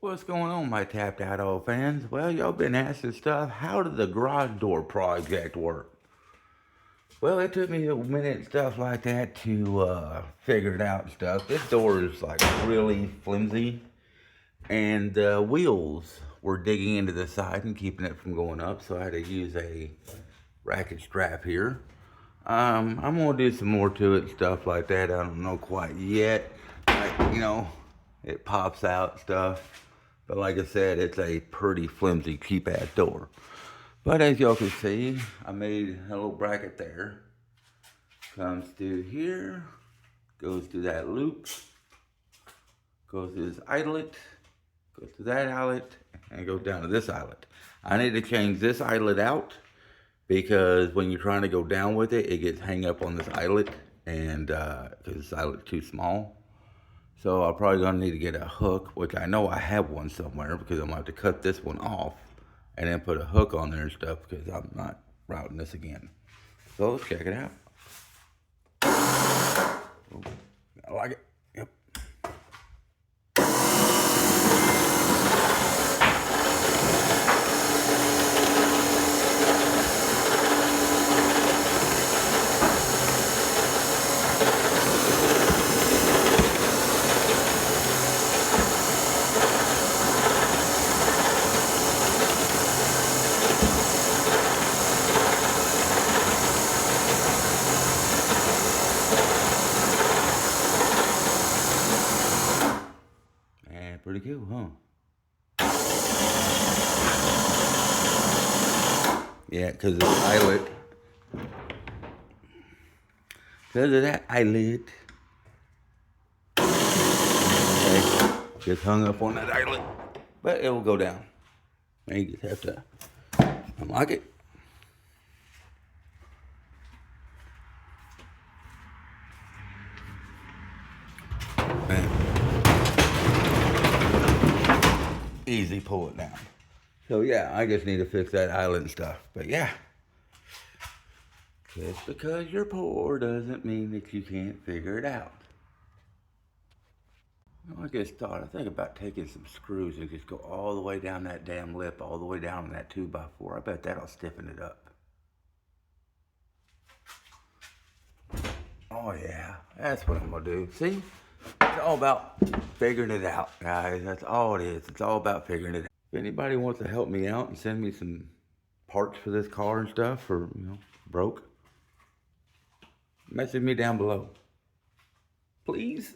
What's going on, my tapped out old fans? Well, y'all been asking stuff. How did the garage door project work? Well, it took me a minute and stuff like that to figure it out and stuff. This door is like really flimsy, and the wheels were digging into the side and keeping it from going up, so I had to use a racket strap here. I'm gonna do some more to it, stuff like that. I don't know quite yet. Like, it pops out stuff. But like I said, it's a pretty flimsy, cheap ass door. But as y'all can see, I made a little bracket there. Comes through here, goes through that loop, goes to this eyelet, goes to that eyelet, and goes down to this eyelet. I need to change this eyelet out because when you're trying to go down with it, it gets hang up on this eyelet, and because this eyelet's too small. So I'm probably gonna need to get a hook, which I know I have one somewhere because I'm gonna have to cut this one off and then put a hook on there and stuff because I'm not routing this again. So let's check it out. Oh, I like it. Yep. And pretty cool, huh? Yeah, because of the eyelet. Because of that eyelet. Okay. Just hung up on that eyelet. But it will go down. And you just have to unlock it. And easy pull it down. So yeah, I just need to fix that eyelet and stuff. But yeah. Just because you're poor doesn't mean that you can't figure it out. I just thought, I think about taking some screws and just go all the way down that damn lip, all the way down in that 2x4. I bet that'll stiffen it up. Oh yeah, that's what I'm gonna do. See? It's all about figuring it out, guys. That's all it is. It's all about figuring it out. If anybody wants to help me out and send me some parts for this car and stuff, or, broke, message me down below. Please.